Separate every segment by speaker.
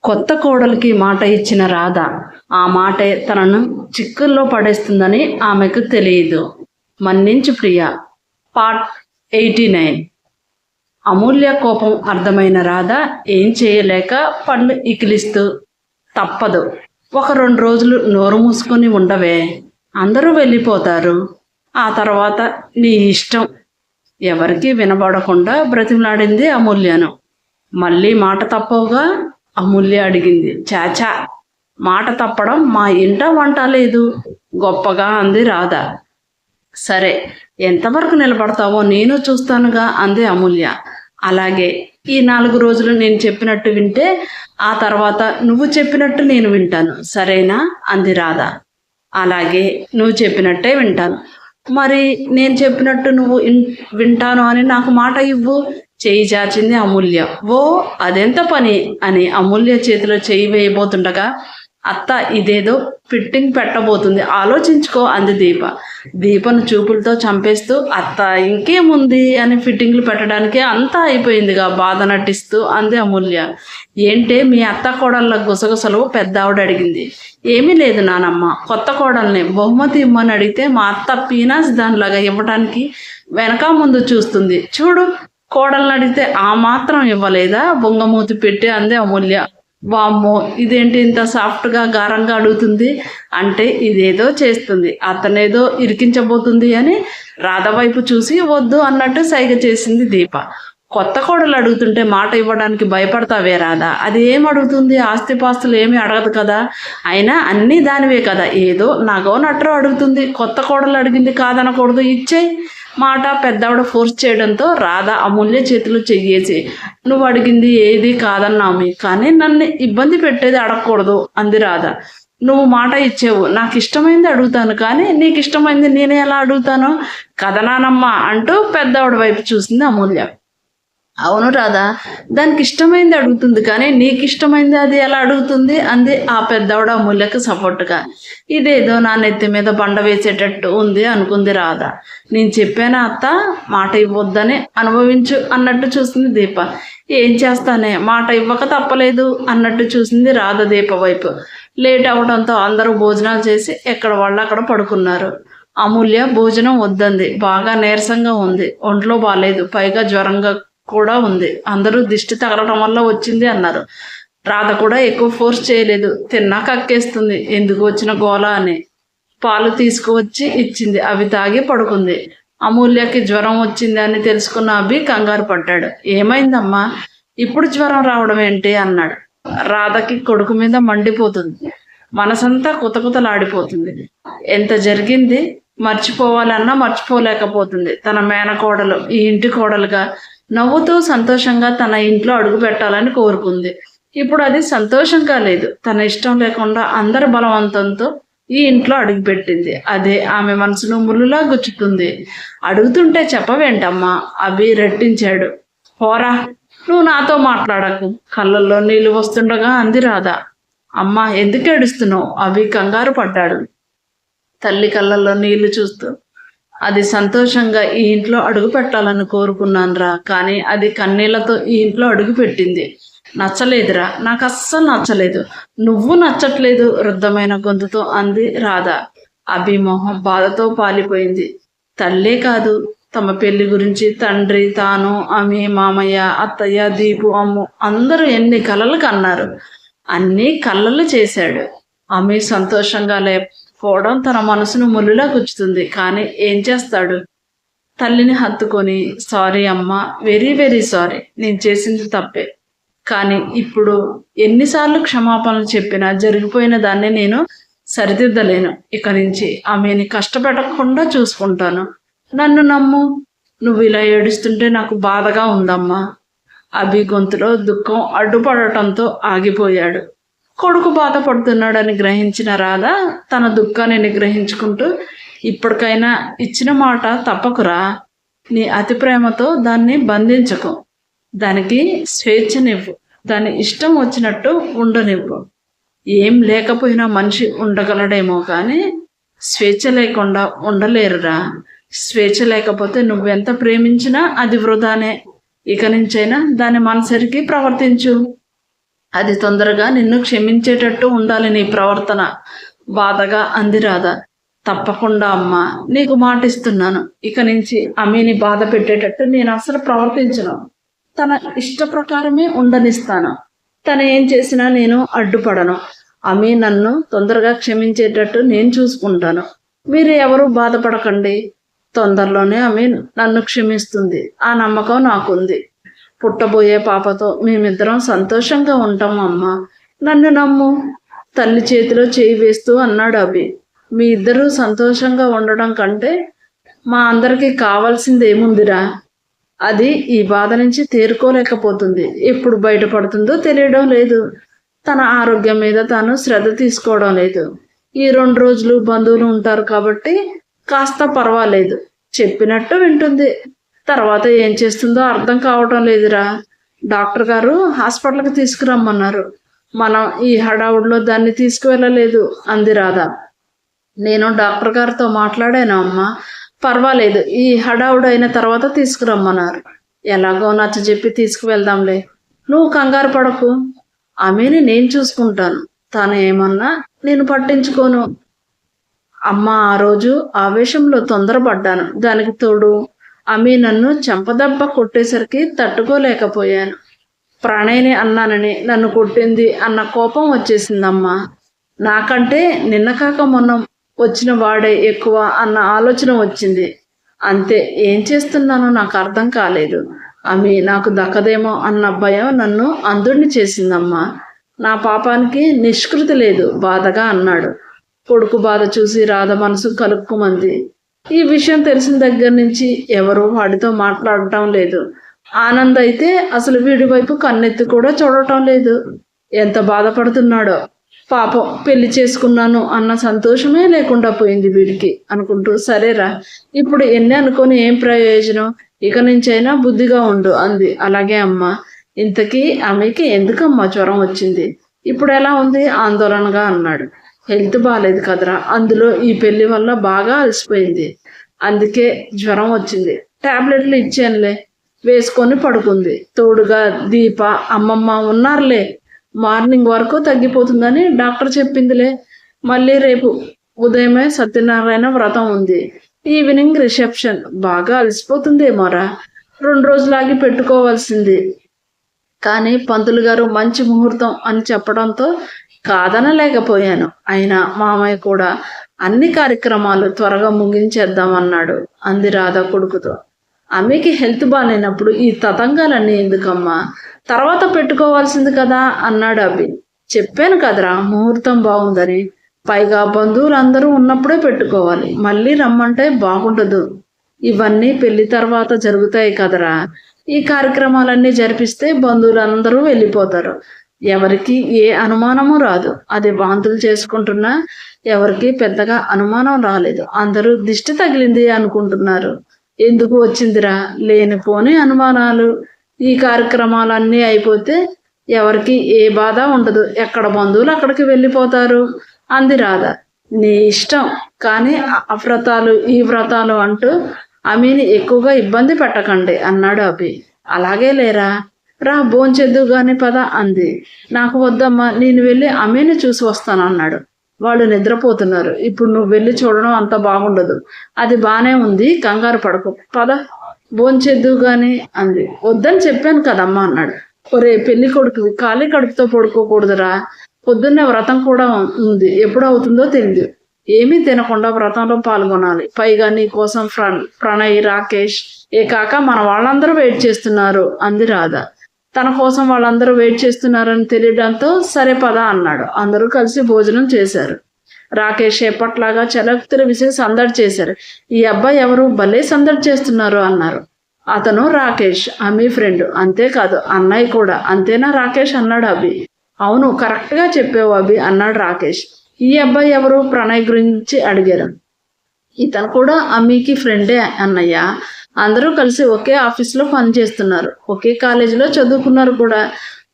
Speaker 1: కొత్త కోడలికి మాట ఇచ్చిన రాధ ఆ మాటే తనను చిక్కుల్లో పడేస్తుందని ఆమెకు తెలియదు. మన్నించు ప్రియ. పార్ట్ 89. అమూల్య కోపం అర్థమైన రాధ ఏం చేయలేక పళ్ళు ఇకిలిస్తూ, తప్పదు, ఒక 2 రోజులు నోరు మూసుకొని ఉండవే, అందరూ వెళ్ళిపోతారు, ఆ తర్వాత నీ ఇష్టం, ఎవరికీ వినబడకుండా బ్రతిమలాడింది అమూల్యను. మళ్ళీ మాట తప్పవుగా? అమూల్య అడిగింది. చాచా, మాట తప్పడం మా ఇంట వంట లేదు, గొప్పగా అంది రాధ. సరే, ఎంతవరకు నిలబడతావో నేను చూస్తానుగా అంది అమూల్య. అలాగే, ఈ 4 రోజులు నేను చెప్పినట్టు వింటే ఆ తర్వాత నువ్వు చెప్పినట్టు నేను వింటాను, సరేనా అంది రాధ. అలాగే, నువ్వు చెప్పినట్టే వింటాను. మరి నేను చెప్పినట్టు నువ్వు వింటాను అని నాకు మాట ఇవ్వు, చేయి చాచింది అమూల్య. ఓ, అదెంత పని అని అమూల్య చేతిలో చేయి వేయబోతుండగా, అత్త ఇదేదో ఫిట్టింగ్ పెట్టబోతుంది, ఆలోచించుకో అంది దీప. దీపను చూపులతో చంపేస్తూ, అత్త ఇంకేముంది అని ఫిట్టింగ్లు పెట్టడానికి అంతా అయిపోయిందిగా బాధ నటిస్తూ అంది అమూల్య. ఏంటే మీ అత్త కోడళ్ళ గుసగుసలు పెద్దావిడ అడిగింది. ఏమీ లేదు నానమ్మ, కొత్త కోడల్ని బహుమతి ఇమ్మని అడిగితే మా అత్త పీనాస్ దానిలాగా ఇవ్వడానికి వెనక ముందు చూస్తుంది. చూడు, కోడల్ని అడిగితే ఆ మాత్రం ఇవ్వలేదా, బొంగమూతి పెట్టి అంది అమూల్య. వామ్మో, ఇదేంటి ఇంత సాఫ్ట్గా గారంగా అడుగుతుంది అంటే ఇదేదో చేస్తుంది, అతనేదో ఇరికించబోతుంది అని రాధ వైపు చూసి వద్దు అన్నట్టు సైగ చేసింది దీప. కొత్త కోడలు అడుగుతుంటే మాట ఇవ్వడానికి భయపడతావే రాధా? అది ఏం అడుగుతుంది? ఆస్తిపాస్తులు ఏమీ అడగదు కదా, అయినా అన్నీ దానివే కదా, ఏదో నగో నట్రో అడుగుతుంది. కొత్త కోడలు అడిగింది కాదనకూడదు, ఇచ్చేయి మాట పెద్దవిడ ఫోర్స్ చేయడంతో రాధ అమూల్య చేతులు చెయ్యేసి, నువ్వు అడిగింది ఏది కాదన్నామి, కానీ నన్ను ఇబ్బంది పెట్టేది అడగకూడదు అంది రాధ. నువ్వు మాట ఇచ్చేవు, నాకు ఇష్టమైంది అడుగుతాను, కానీ నీకు ఇష్టమైంది నేనే ఎలా అడుగుతాను కదనానమ్మా అంటూ పెద్దవిడ వైపు చూసింది అమూల్య. అవును రాధా, దానికి ఇష్టమైంది అడుగుతుంది, కానీ నీకు ఇష్టమైంది అది ఎలా అడుగుతుంది అంది ఆ పెద్దవిడ అమూల్యకు సపోర్టుగా. ఇదేదో నా నెత్తి మీద బండ వేసేటట్టు ఉంది అనుకుంది రాధ. నేను చెప్పానా అత్త, మాట ఇవ్వొద్దని, అనుభవించు అన్నట్టు చూసింది దీప. ఏం చేస్తానే, మాట ఇవ్వక తప్పలేదు అన్నట్టు చూసింది రాధ దీప వైపు. లేట్ అవడంతో అందరూ భోజనాలు చేసి ఎక్కడ వాళ్ళు అక్కడ పడుకున్నారు. అమూల్య భోజనం వద్దంది, బాగా నీరసంగా ఉంది, ఒంట్లో బాగాలేదు, పైగా జ్వరంగా కూడా ఉంది, అందరూ దిష్టి తగలడం వల్ల వచ్చింది అన్నారు. రాధ కూడా ఎక్కువ ఫోర్స్ చేయలేదు, తిన్నా కక్కేస్తుంది, ఎందుకు వచ్చిన గోల అని పాలు తీసుకువచ్చి ఇచ్చింది, అవి తాగి పడుకుంది. అమూల్యకి జ్వరం వచ్చింది అని తెలుసుకున్న అభి కంగారు పడ్డాడు. ఏమైందమ్మా, ఇప్పుడు జ్వరం రావడం ఏంటి అన్నాడు. రాధకి కొడుకు మీద మండిపోతుంది, మనసంతా కుతకుతలాడిపోతుంది. ఎంత జరిగింది మర్చిపోవాలన్నా మర్చిపోలేకపోతుంది. తన మేనకోడలు ఈ ఇంటి కోడలుగా నవ్వుతూ సంతోషంగా తన ఇంట్లో అడుగు పెట్టాలని కోరుకుంది. ఇప్పుడు అది సంతోషంగా లేదు, తన ఇష్టం లేకుండా అందరి బలవంతంతో ఈ ఇంట్లో అడుగుపెట్టింది. అదే ఆమె మనసును ముళ్ళులా గుచ్చుతుంది. అడుగుతుంటే చెప్పవేంటమ్మా, అభి రెట్టించాడు. పోరా, నువ్వు నాతో మాట్లాడకు, కళ్ళల్లో నీళ్లు వస్తుండగా అంది రాధ. అమ్మా, ఎందుకు ఏడుస్తున్నావు? అభి కంగారు పడ్డాడు, తల్లి కళ్ళల్లో నీళ్లు చూస్తూ. అది సంతోషంగా ఈ ఇంట్లో అడుగు పెట్టాలని కోరుకున్నాను రా, కానీ అది కన్నీళ్లతో ఈ ఇంట్లో అడుగు పెట్టింది. నచ్చలేదురా, నాకు అస్సలు నచ్చలేదు, నువ్వు నచ్చట్లేదు వృద్ధమైన గొంతుతో అంది రాధ. అభిమోహం బాధతో పాలిపోయింది. తల్లే కాదు, తమ పెళ్లి గురించి తండ్రి, తాను, ఆమె, మామయ్య, అత్తయ్య, దీపు, అమ్ము అందరూ ఎన్ని కలలు కన్నారు, అన్నీ కళ్ళలు చేశాడు. ఆమె సంతోషంగా లేకపోవడం తన మనసును ముళ్ళులా గుచ్చుతుంది, కానీ ఏం చేస్తాడు? తల్లిని హత్తుకొని, సారీ అమ్మా, వెరీ వెరీ సారీ, నేను చేసింది తప్పే, కానీ ఇప్పుడు ఎన్నిసార్లు క్షమాపణలు చెప్పినా జరిగిపోయిన దాన్ని నేను సరిదిద్దలేను. ఇక నుంచి ఆమెని కష్టపెట్టకుండా చూసుకుంటాను, నన్ను నమ్ము. నువ్వు ఇలా ఏడుస్తుంటే నాకు బాధగా ఉందమ్మా. అభి గొంతులో దుఃఖం అడ్డుపడటంతో ఆగిపోయాడు. కొడుకు బాధపడుతున్నాడని గ్రహించిన రాధ తన దుఃఖాన్ని నిగ్రహించుకుంటూ, ఇప్పటికైనా ఇచ్చిన మాట తప్పకురా, నీ అతి ప్రేమతో దాన్ని బంధించకు, దానికి స్వేచ్ఛనివ్వు, దాని ఇష్టం వచ్చినట్టు ఉండనివ్వు. ఏం లేకపోయినా మనిషి ఉండగలడేమో, కానీ స్వేచ్ఛ లేకుండా ఉండలేరురా. స్వేచ్ఛ లేకపోతే నువ్వెంత ప్రేమించినా అది వృధానే. ఇక నుంచైనా దాని మనసరికి ప్రవర్తించు. అది తొందరగా నిన్ను క్షమించేటట్టు ఉండాలి నీ ప్రవర్తన, బాధగా అంది రాధ. తప్పకుండా అమ్మా, నీకు మాట ఇస్తున్నాను. ఇక నుంచి అమ్మీని బాధ పెట్టేటట్టు నేను అసలు ప్రవర్తించను. తన ఇష్ట ప్రకారమే ఉండనిస్తాను. తను ఏం చేసినా నేను అడ్డుపడను. అమ్మీ నన్ను తొందరగా క్షమించేటట్టు నేను చూసుకుంటాను. మీరు ఎవరు బాధపడకండి. తొందరలోనే అమ్మీ నన్ను క్షమిస్తుంది. ఆ నమ్మకం నాకుంది. పుట్టబోయే పాపతో మేమిద్దరం సంతోషంగా ఉంటాం అమ్మా. నన్ను నమ్ము, తల్లి చేతిలో చేయి వేస్తూ అన్నాడు అభి. మీ ఇద్దరూ సంతోషంగా ఉండడం కంటే మా అందరికీ కావాల్సింది ఏముందిరా? అది ఈ బాధ నుంచి తేరుకోలేకపోతుంది. ఎప్పుడు బయటపడుతుందో తెలియడం లేదు. తన ఆరోగ్యం మీద తాను శ్రద్ధ తీసుకోవడం లేదు. ఈ 2 రోజులు బంధువులు ఉంటారు కాబట్టి కాస్త పర్వాలేదు. చెప్పినట్టు వింటుంది. తర్వాత ఏం చేస్తుందో అర్థం కావటం లేదురా. డాక్టర్ గారు హాస్పిటల్కి తీసుకురమ్మన్నారు. మనం ఈ హడావుడిలో దాన్ని తీసుకువెళ్ళలేదు అంది రాధ. నేను డాక్టర్ గారితో మాట్లాడాను అమ్మ. పర్వాలేదు, ఈ హడావుడు అయిన తర్వాత తీసుకురమ్మన్నారు. ఎలాగో నచ్చజెప్పి తీసుకువెళ్దాంలే. నువ్వు కంగారు పడకు. ఆమెని నేను చూసుకుంటాను. తను ఏమన్నా నేను పట్టించుకోను. అమ్మ, ఆ రోజు ఆవేశంలో తొందరపడ్డాను. దానికి తోడు ఆమె నన్ను చెంపదెబ్బ కొట్టేసరికి తట్టుకోలేకపోయాను. ప్రణయ్ని అన్నానని నన్ను కొట్టింది అన్న కోపం వచ్చేసిందమ్మా. నాకంటే నిన్న కాక మొన్న వచ్చిన వాడే ఎక్కువ అన్న ఆలోచన వచ్చింది. అంతే, ఏం చేస్తున్నానో నాకు అర్థం కాలేదు. ఆమె నాకు దక్కదేమో అన్న భయం నన్ను అంధుడిని చేసిందమ్మా. నా పాపానికి నిష్కృతి లేదు, బాధగా అన్నాడు. కొడుకు బాధ చూసి రాధ మనసు కలుక్కుమంది. ఈ విషయం తెలిసిన దగ్గర నుంచి ఎవరూ వాడితో మాట్లాడటం లేదు. ఆనంద్ అయితే అసలు వీడి వైపు కన్నెత్తి కూడా చూడటం లేదు. ఎంత బాధపడుతున్నాడో పాపం. పెళ్లి చేసుకున్నాను అన్న సంతోషమే లేకుండా పోయింది వీడికి అనుకుంటూ, సరేరా, ఇప్పుడు ఎన్ని అనుకొని ఏం ప్రయోజనం, ఇక నుంచైనా బుద్ధిగా ఉండు అంది. అలాగే అమ్మా. ఇంతకీ ఆమెకి ఎందుకమ్మా జ్వరం వచ్చింది? ఇప్పుడు ఎలా ఉంది? ఆందోళనగా అన్నాడు. హెల్త్ బాగాలేదు కదరా, అందులో ఈ పెళ్లి వల్ల బాగా అలసిపోయింది, అందుకే జ్వరం వచ్చింది. టాబ్లెట్లు ఇచ్చానులే, వేసుకొని పడుకుంది. తోడుగా దీప, అమ్మమ్మ ఉన్నారులే. మార్నింగ్ వరకు తగ్గిపోతుందని డాక్టర్ చెప్పిందిలే. మళ్ళీ రేపు ఉదయమే సత్యనారాయణ వ్రతం ఉంది, ఈవినింగ్ రిసెప్షన్. బాగా అలసిపోతుందేమోరా. 2 రోజులాగి పెట్టుకోవాల్సింది. కానీ పంతులు గారు మంచి ముహూర్తం అని చెప్పడంతో కాదనలేకపోయాను. అయినా మామయ్య కూడా అన్ని కార్యక్రమాలు త్వరగా ముగించేద్దామన్నాడు అంది రాధ కొడుకుతో. ఆమెకి హెల్త్ బాగాలేనప్పుడు ఈ తతంగాలన్నీ ఎందుకమ్మా? తర్వాత పెట్టుకోవాల్సింది కదా అన్నాడు అభి. చెప్పాను కదరా, ముహూర్తం బాగుందని. పైగా బంధువులందరూ ఉన్నప్పుడే పెట్టుకోవాలి. మళ్ళీ రమ్మంటే బాగుండదు. ఇవన్నీ పెళ్లి తర్వాత జరుగుతాయి కదరా. ఈ కార్యక్రమాలన్నీ జరిపిస్తే బంధువులందరూ వెళ్ళిపోతారు. ఎవరికి ఏ అనుమానము రాదు. అది వాంతులు చేసుకుంటున్నా ఎవరికి పెద్దగా అనుమానం రాలేదు. అందరూ దిష్టి తగిలింది అనుకుంటున్నారు. ఎందుకు వచ్చిందిరా లేనిపోని అనుమానాలు? ఈ కార్యక్రమాలన్నీ అయిపోతే ఎవరికి ఏ బాధ ఉండదు. ఎక్కడ బంధువులు అక్కడికి వెళ్ళిపోతారు అంది రాధ. నీ ఇష్టం, కానీ ఆ వ్రతాలు ఈ వ్రతాలు అంటూ ఆమెని ఎక్కువగా ఇబ్బంది పెట్టకండి అన్నాడు అభి. అలాగే లేరా, రా భోంచేద్దు గాని పద అంది. నాకు వద్దమ్మా, నేను వెళ్ళి ఆమెని చూసి వస్తాను అన్నాడు. వాళ్ళు నిద్రపోతున్నారు. ఇప్పుడు నువ్వు వెళ్ళి చూడడం అంత బాగుండదు. అది బానే ఉంది, కంగారు పడకు, పద భోంచేద్దు గాని అంది. వద్దని చెప్పాను కదమ్మా అన్నాడు. ఒరే పెళ్లి కొడుకువి, ఖాళీ కడుపుతో పడుకోకూడదురా. పొద్దున్నే వ్రతం కూడా ఉంది, ఎప్పుడు అవుతుందో తెలియదు. ఏమీ తినకుండా వ్రతంలో పాల్గొనాలి. పైగా నీ కోసం ప్రణయ్, రాకేష్, ఏ కాక మన వాళ్ళందరూ వెయిట్ చేస్తున్నారు అంది రాధ. తన కోసం వాళ్ళందరూ వెయిట్ చేస్తున్నారని తెలియడంతో సరే పద అన్నాడు. అందరూ కలిసి భోజనం చేశారు. రాకేష్ ఎప్పట్లాగా చలక్తుల విషయం సందడి చేశారు. ఈ అబ్బాయి ఎవరు, భలే సందడి చేస్తున్నారు అన్నారు. అతను రాకేష్, అమ్మీ ఫ్రెండ్. అంతేకాదు అన్నయ్య కూడా. అంతేనా రాకేష్ అన్నాడు అభి. అవును, కరెక్ట్గా చెప్పావు అభి అన్నాడు రాకేష్. ఈ అబ్బాయి ఎవరు, ప్రణయ్ గురించి అడిగారు. ఇతను కూడా అమ్మీకి ఫ్రెండే అన్నయ్య. అందరూ కలిసి ఒకే ఆఫీస్లో పనిచేస్తున్నారు, ఒకే కాలేజీలో చదువుకున్నారు కూడా.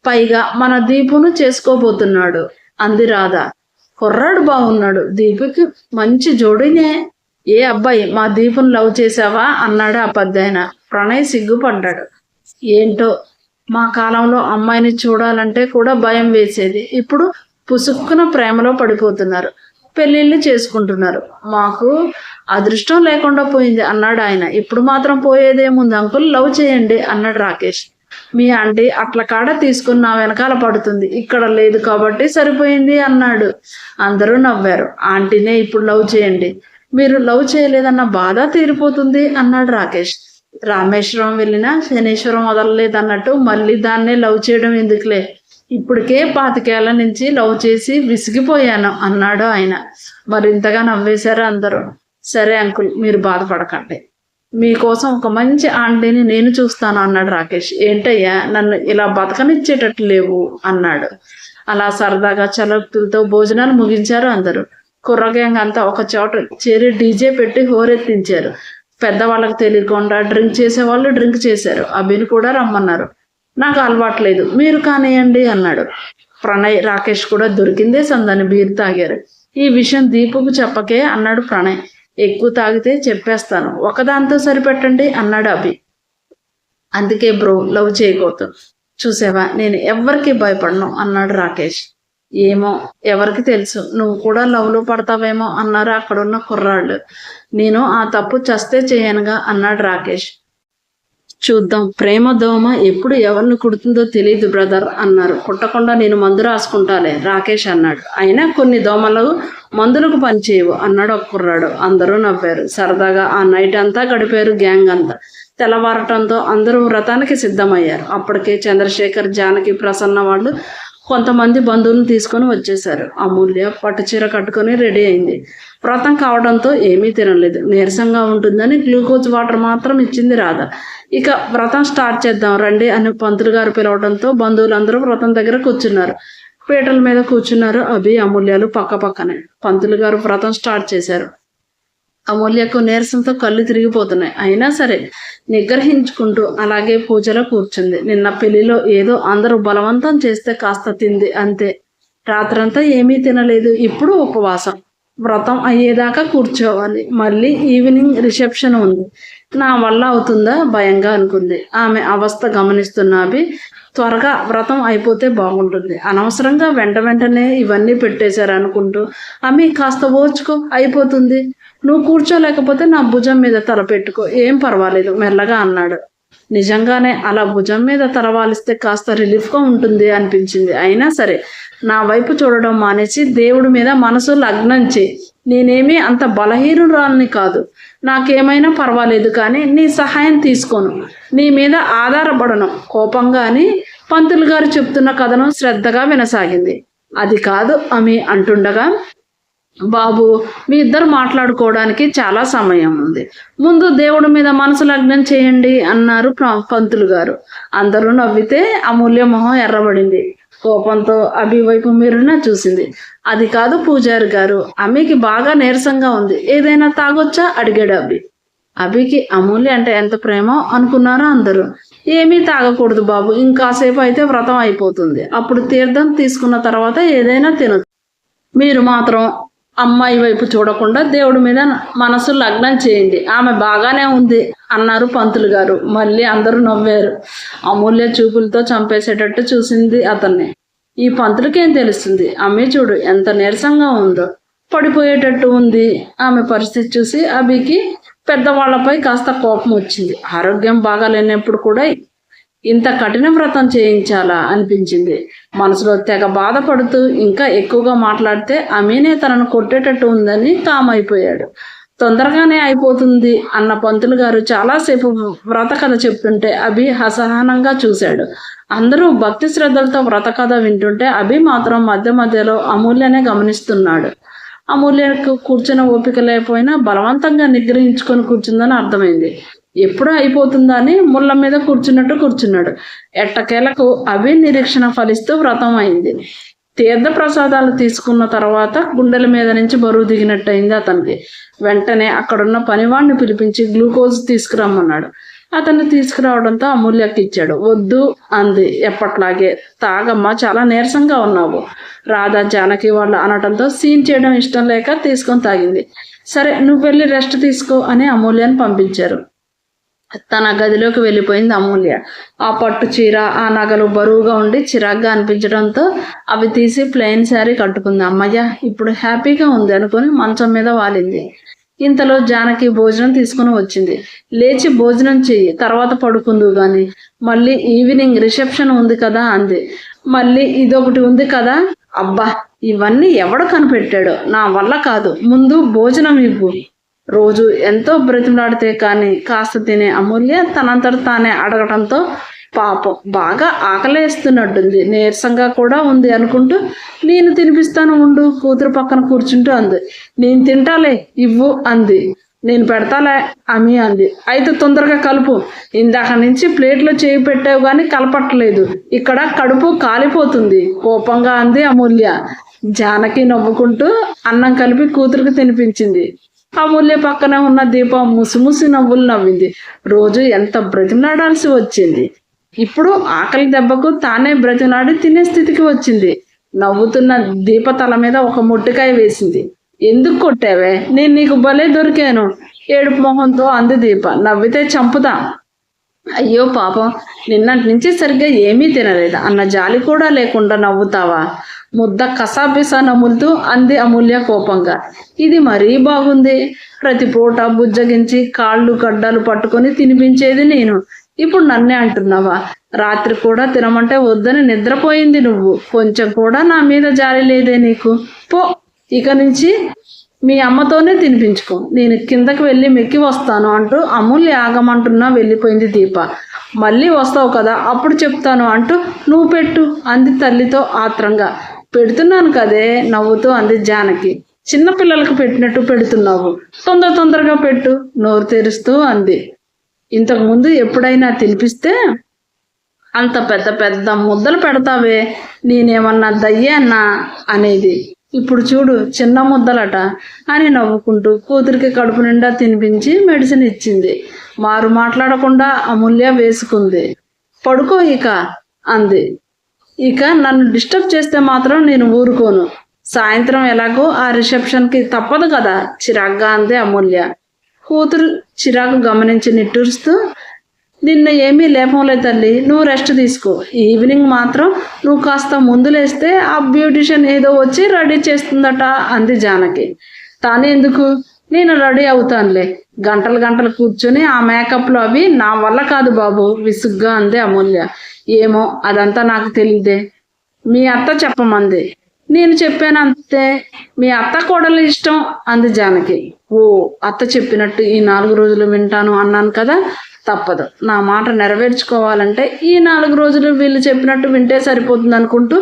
Speaker 1: పైగా మన దీపును చేసుకోబోతున్నాడు అంది రాధ. కుర్రాడు బాగున్నాడు, దీపుకి మంచి జోడినే. ఏ అబ్బాయి మా దీపును లవ్ చేసావా అన్నాడు ఆ పెద్దాయన. ప్రణయ్ సిగ్గుపడ్డాడు. ఏంటో మా కాలంలో అమ్మాయిని చూడాలంటే కూడా భయం వేసేది. ఇప్పుడు పుసుక్కున ప్రేమలో పడిపోతున్నారు, పెళ్ళిళ్ళు చేసుకుంటున్నారు. మాకు అదృష్టం లేకుండా పోయింది అన్నాడు ఆయన. ఇప్పుడు మాత్రం పోయేదేముంది అంకుల్, లవ్ చేయండి అన్నాడు రాకేష్. మీ ఆంటీ అట్ల కాడ తీసుకుని నా వెనకాల పడుతుంది, ఇక్కడ లేదు కాబట్టి సరిపోయింది అన్నాడు. అందరూ నవ్వారు. ఆంటీనే ఇప్పుడు లవ్ చేయండి, మీరు లవ్ చేయలేదన్న బాధ తీరిపోతుంది అన్నాడు రాకేష్. రామేశ్వరం వెళ్ళినా శనీశ్వరం వదలలేదన్నట్టు మళ్ళీ దాన్నే లవ్ చేయడం ఎందుకులే, ఇప్పటికే 25 ఏళ్ల నుంచి లవ్ చేసి విసిగిపోయాను అన్నాడు ఆయన. మరింతగా నవ్వేశారు అందరూ. సరే అంకుల్, మీరు బాధపడకండి, మీకోసం ఒక మంచి ఆంటీని నేను చూస్తాను అన్నాడు రాకేష్. ఏంటయ్యా, నన్ను ఇలా బతకనిచ్చేటట్లు లేవు అన్నాడు. అలా సరదాగా చలోక్తులతో భోజనాలు ముగించారు అందరూ. కుర్ర గ్యాంగ్ అంతా ఒక చోట చేరి డీజే పెట్టి హోరెత్తించారు. పెద్దవాళ్ళకి తెలియకుండా డ్రింక్ చేసేవాళ్ళు డ్రింక్ చేశారు. అభిని కూడా రమ్మన్నారు. నాకు అలవాట్లేదు, మీరు కానియండి అన్నాడు. ప్రణయ్, రాకేష్ కూడా దొరికిందే సందని బీర్ తాగారు. ఈ విషయం దీపుకు చెప్పకే అన్నాడు ప్రణయ్. ఎక్కువ తాగితే చెప్పేస్తాను, ఒకదాంతో సరిపెట్టండి అన్నాడు అభి. అందుకే బ్రో లవ్ చేయకూడదు, చూసావా నేను ఎవ్వరికి భయపడను అన్నాడు రాకేష్. ఏమో, ఎవరికి తెలుసు, నువ్వు కూడా లవ్లో పడతావేమో అన్నారు అక్కడున్న కుర్రాళ్ళు. నేను ఆ తప్పు చస్తే చేయనుగా అన్నాడు రాకేష్. చూద్దాం, ప్రేమ దోమ ఎప్పుడు ఎవరిని కుడుతుందో తెలియదు బ్రదర్ అన్నారు. కుట్టకుండా నేను మందు రాసుకుంటాలే రాకేష్ అన్నాడు. అయినా కొన్ని దోమలు మందులకు పనిచేయవు అన్నాడు ఒక కుర్రాడు. అందరూ నవ్వారు. సరదాగా ఆ నైట్ అంతా గడిపారు గ్యాంగ్ అంతా. తెల్లవారటంతో అందరూ వ్రతానికి సిద్ధమయ్యారు. అప్పటికే చంద్రశేఖర్, జానకి, ప్రసన్న వాళ్ళు కొంతమంది బంధువులను తీసుకొని వచ్చేశారు. అమూల్య పట్టుచీర కట్టుకొని రెడీ అయింది. వ్రతం కావడంతో ఏమీ తినలేదు, నీరసంగా ఉంటుందని గ్లూకోజ్ వాటర్ మాత్రం ఇచ్చింది రాధ. ఇక వ్రతం స్టార్ట్ చేద్దాం రండి అని పంతులు గారు పిలవడంతో బంధువులందరూ వ్రతం దగ్గర కూర్చున్నారు. పీటల మీద కూర్చున్నారు అభి, అమూల్యాలు పక్క పక్కనే. పంతులు గారు వ్రతం స్టార్ట్ చేశారు. అమూల్యకు నీరసంతో కళ్ళు తిరిగిపోతున్నాయి. అయినా సరే నిగ్రహించుకుంటూ అలాగే పూజలో కూర్చుంది. నిన్న పెళ్లిలో ఏదో అందరూ బలవంతం చేస్తే కాస్త తింది అంతే. రాత్రంతా ఏమీ తినలేదు. ఇప్పుడు ఉపవాసం. వ్రతం అయ్యేదాకా కూర్చోవాలి. మళ్ళీ ఈవినింగ్ రిసెప్షన్ ఉంది. నా వల్ల అవుతుందా భయంగా అనుకుంది. ఆమె అవస్థ గమనిస్తున్న అభి, త్వరగా వ్రతం అయిపోతే బాగుంటుంది, అనవసరంగా వెంటనే ఇవన్నీ పెట్టేశారు అనుకుంటూ, అమ్మి కాస్త ఓర్చుకో, అయిపోతుంది, నువ్వు కూర్చోలేకపోతే నా భుజం మీద తల పెట్టుకో, ఏం పర్వాలేదు మెల్లగా అన్నాడు. నిజంగానే అలా భుజం మీద తలవాలిస్తే కాస్త రిలీఫ్గా ఉంటుంది అనిపించింది. అయినా సరే నా వైపు చూడడం మానేసి దేవుడి మీద మనసు లగ్నం చేయి. నేనేమీ అంత బలహీనురాలని కాదు, నాకేమైనా పర్వాలేదు, కానీ నీ సహాయం తీసుకోను, నీ మీద ఆధారపడను కోపంగా అని పంతులు గారు చెప్తున్న కథను శ్రద్ధగా వినసాగింది. అది కాదు అమి అంటుండగా, బాబు మీ ఇద్దరు మాట్లాడుకోవడానికి చాలా సమయం ఉంది, ముందు దేవుడి మీద మనసు లగ్నం చేయండి అన్నారు పంతులు గారు. అందరూ నవ్వితే అమూల్య మొహం ఎర్రబడింది. కోపంతో అభి వైపు మీరున చూసింది. అది కాదు పూజారి గారు, అమ్మికి బాగా నీరసంగా ఉంది, ఏదైనా తాగొచ్చా అడిగాడు అభి. అభికి అమూల్య అంటే ఎంత ప్రేమో అనుకున్నారో అందరూ. ఏమీ తాగకూడదు బాబు, ఇంకాసేపు అయితే వ్రతం అయిపోతుంది, అప్పుడు తీర్థం తీసుకున్న తర్వాత ఏదైనా తినొచ్చు, మీరు మాత్రం అమ్మాయి వైపు చూడకుండా దేవుడి మీద మనసు లగ్నం చేయండి, ఆమె బాగానే ఉంది అన్నారు పంతులు గారు. మళ్ళీ అందరూ నవ్వారు. అమూల్య చూపులతో చంపేసేటట్టు చూసింది అతన్ని. ఈ పంతులకి ఏం తెలుస్తుంది, అమ్మే చూడు ఎంత నీరసంగా ఉందో, పడిపోయేటట్టు ఉంది. ఆమె పరిస్థితి చూసి అభికి పెద్దవాళ్లపై కాస్త కోపం వచ్చింది. ఆరోగ్యం బాగాలేనప్పుడు కూడా ఇంత కఠిన వ్రతం చేయించాలా అనిపించింది. మనసులో తెగ బాధపడుతూ ఇంకా ఎక్కువగా మాట్లాడితే అమీనే తనను కొట్టేటట్టు ఉందని కామైపోయాడు. తొందరగానే అయిపోతుంది అన్న పంతులు గారు చాలాసేపు వ్రత కథ చెప్తుంటే అభి అసహనంగా చూశాడు. అందరూ భక్తి శ్రద్ధలతో వ్రత కథ వింటుంటే అభి మాత్రం మధ్యలో అమూల్యనే గమనిస్తున్నాడు. అమూల్యకు కూర్చున్న ఓపిక లేకపోయినా బలవంతంగా నిగ్రహించుకొని కూర్చుందని అర్థమైంది. ఎప్పుడూ అయిపోతుందా అని ముళ్ళ మీద కూర్చున్నాడు. ఎట్టకేలకు అభి నిరీక్షణ ఫలిస్తూ వ్రతం అయింది. తీర్థ ప్రసాదాలు తీసుకున్న తర్వాత గుండెల మీద నుంచి బరువు దిగినట్టు అయింది అతనికి. వెంటనే అక్కడున్న పనివాడిని పిలిపించి గ్లూకోజ్ తీసుకురమ్మన్నాడు. అతన్ని తీసుకురావడంతో అమూల్యకి ఇచ్చాడు. వద్దు అంది ఎప్పట్లాగే. తాగమ్మా, చాలా నీరసంగా ఉన్నావు రాధా, జానకి వాళ్ళు అనటంతో సీన్ చేయడం ఇష్టం లేక తీసుకొని తాగింది. సరే నువ్వు వెళ్ళి రెస్ట్ తీసుకో అని అమూల్యని పంపించారు. తన గదిలోకి వెళ్ళిపోయింది అమూల్య. ఆ పట్టు చీర, ఆ నగలు బరువుగా ఉండి చిరాగ్గా అనిపించడంతో అవి తీసి ప్లెయిన్ శారీ కట్టుకుంది. అమ్మయ్య, ఇప్పుడు హ్యాపీగా ఉంది అనుకుని మంచం మీద వాలింది. ఇంతలో జానకి భోజనం తీసుకుని వచ్చింది. లేచి భోజనం చెయ్యి, తర్వాత పడుకుందువు గాని, మళ్ళీ ఈవినింగ్ రిసెప్షన్ ఉంది కదా అంది. మళ్ళీ ఇదొకటి ఉంది కదా. అబ్బా, ఇవన్నీ ఎవడు కనిపెట్టాడో, నా వల్ల కాదు, ముందు భోజనం ఇవ్వు. రోజు ఎంతో బ్రతిమలాడితే కానీ కాస్త తినే అమూల్య తనంతట తానే అడగటంతో పాపం బాగా ఆకలేస్తున్నట్టుంది, నీరసంగా కూడా ఉంది అనుకుంటూ నేను తినిపిస్తాను ఉండు కూతురు పక్కన కూర్చుంటూ అంది. నేను తింటాలే, ఇవ్వు అంది. నేను పెడతాలే అమి అంది. అయితే తొందరగా కలుపు, ఇందాక నుంచి ప్లేట్లో చేయి పెట్టావు కానీ కలపట్లేదు, ఇక్కడ కడుపు కాలిపోతుంది కోపంగా అంది అమూల్య. జానకి నవ్వుకుంటూ అన్నం కలిపి కూతురికి తినిపించింది. అమూల్య పక్కన ఉన్న దీప ముసిముసి నవ్వులు నవ్వింది. రోజు ఎంత బ్రతిమలాడాల్సి వచ్చింది, ఇప్పుడు ఆకలి దెబ్బకు తానే బ్రతిమలాడి తినే స్థితికి వచ్చింది. నవ్వుతున్న దీప తల మీద ఒక మొట్టికాయ వేసింది. ఎందుకు కొట్టావే, నేను నీకు భలే దొరికాను, ఏడుపు మొహంతో అంది దీప. నవ్వితే చంపుతా. అయ్యో పాపం, నిన్నటి నుంచి సరిగ్గా ఏమీ తినలేదు అన్న జాలి కూడా లేకుండా నవ్వుతావా, ముద్ద కసాపిసా నములుతూ అంది అమూల్య కోపంగా. ఇది మరీ బాగుంది, ప్రతి పూట బుజ్జగించి కాళ్ళు గడ్డలు పట్టుకొని తినిపించేది నేను, ఇప్పుడు నన్నే అంటున్నావా. రాత్రి కూడా తినమంటే వద్దని నిద్రపోయింది నువ్వు, కొంచెం కూడా నా మీద జాలి లేదే నీకు. పో, ఇక నుంచి మీ అమ్మతోనే తినిపించుకో, నేను కిందకి వెళ్ళి మెక్కి వస్తాను అంటూ అమూల్య ఆగమంటున్నా వెళ్ళిపోయింది దీప. మళ్ళీ వస్తావు కదా అప్పుడు చెప్తాను అంటూ నువ్వు పెట్టు అంది తల్లితో ఆత్రంగా. పెడుతున్నాను కదే నవ్వుతూ అంది జానకి. చిన్నపిల్లలకు పెట్టినట్టు పెడుతున్నావు, తొందరగా పెట్టు నోరు తెరుస్తూ అంది. ఇంతకుముందు ఎప్పుడైనా తినిపిస్తే అంత పెద్ద పెద్ద ముద్దలు పెడతావే, నేనేమన్నా దయ్యాన్నా అనేది, ఇప్పుడు చూడు చిన్న ముద్దలట అని నవ్వుకుంటూ కూతురికి కడుపు నిండా తినిపించి మెడిసిన్ ఇచ్చింది. మారు మాట్లాడకుండా అమూల్య వేసుకుంది. పడుకో ఇక అంది. ఇక నన్ను డిస్టర్బ్ చేస్తే మాత్రం నేను ఊరుకోను, సాయంత్రం ఎలాగో ఆ రిసెప్షన్కి తప్పదు కదా చిరాగ్గా అంది అమూల్య. కూతురు చిరాకు గమనించి నిట్టూరుస్తూ, నిన్న ఏమీ లేపంలే తల్లి, నువ్వు రెస్ట్ తీసుకో, ఈవినింగ్ మాత్రం నువ్వు కాస్త ముందు లేస్తే ఆ బ్యూటిషియన్ ఏదో వచ్చి రెడీ చేస్తుందట అంది జానకి. తాను ఎందుకు, నేను రెడీ అవుతానులే, గంటలు కూర్చొని ఆ మేకప్లో అవి నా వల్ల కాదు బాబు విసుగ్గా అంది అమూల్య. ఏమో అదంతా నాకు తెలియదే, మీ అత్త చెప్పమంది, నేను చెప్పాను అంతే, మీ అత్త కోడలు ఇష్టం అంది జానకి. ఓ, అత్త చెప్పినట్టు ఈ 4 రోజులు వింటాను అన్నాను కదా, తప్పదు, నా మాట నెరవేర్చుకోవాలంటే ఈ 4 రోజులు వీళ్ళు చెప్పినట్టు వింటే సరిపోతుంది అనుకుంటూ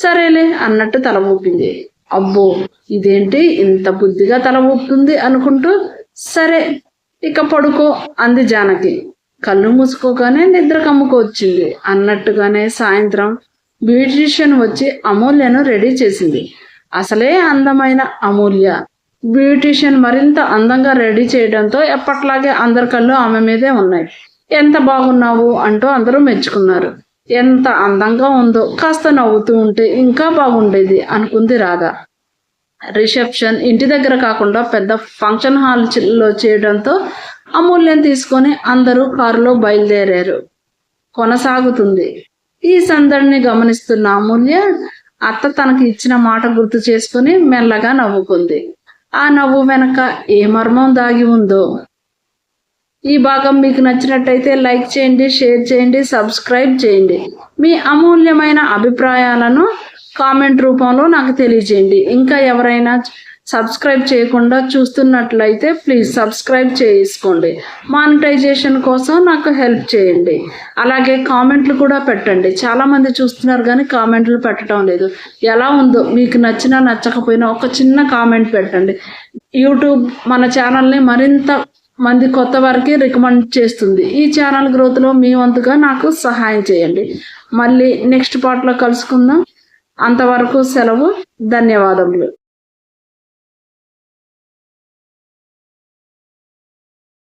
Speaker 1: సరేలే అన్నట్టు తల ఊపింది. అబ్బో, ఇదేంటి ఇంత బుద్ధిగా తల ఊపుతుంది అనుకుంటూ సరే ఇక పడుకో అంది జానకి. కళ్ళు మూసుకోగానే నిద్ర కమ్ముకొచ్చింది. అన్నట్టుగానే సాయంత్రం బ్యూటిషియన్ వచ్చి అమూల్యను రెడీ చేసింది. అసలే అందమైన అమూల్య బ్యూటిషియన్ మరింత అందంగా రెడీ చేయడంతో ఎప్పట్లాగే అందరి కళ్ళు ఆమె మీదే ఉన్నాయి. ఎంత బాగున్నావు అంటూ అందరూ మెచ్చుకున్నారు. ఎంత అందంగా ఉందో, కాస్త నవ్వుతూ ఉంటే ఇంకా బాగుండేది అనుకుంది రాధ. రిసెప్షన్ ఇంటి దగ్గర కాకుండా పెద్ద ఫంక్షన్ హాల్లో చేయడంతో అమూల్యం తీసుకొని అందరూ కారులో బయలుదేరారు. కొనసాగుతుంది. ఈ సందడిని గమనిస్తున్న అమూల్య అత్త తనకి ఇచ్చిన మాట గుర్తు చేసుకుని మెల్లగా నవ్వుకుంది. ఆ నవ్వు వెనక ఏ మర్మం దాగి ఉందో. ఈ భాగం మీకు నచ్చినట్టయితే లైక్ చేయండి, షేర్ చేయండి, సబ్స్క్రైబ్ చేయండి. మీ అమూల్యమైన అభిప్రాయాలను కామెంట్ రూపంలో నాకు తెలియజేయండి. ఇంకా ఎవరైనా సబ్స్క్రైబ్ చేయకుండా చూస్తున్నట్లయితే ప్లీజ్ సబ్స్క్రైబ్ చేసుకోండి. మానిటైజేషన్ కోసం నాకు హెల్ప్ చేయండి. అలాగే కామెంట్లు కూడా పెట్టండి. చాలామంది చూస్తున్నారు కానీ కామెంట్లు పెట్టడం లేదు. ఎలా ఉందో, మీకు నచ్చినా నచ్చకపోయినా ఒక చిన్న కామెంట్ పెట్టండి. యూట్యూబ్ మన ఛానల్ని మరింత మంది కొత్త వారికి రికమెండ్ చేస్తుంది. ఈ ఛానల్ గ్రోత్లో మీ వంతుగా నాకు సహాయం చేయండి. మళ్ళీ నెక్స్ట్ పార్ట్లో కలుసుకుందాం. అంతవరకు సెలవు. ధన్యవాదములు.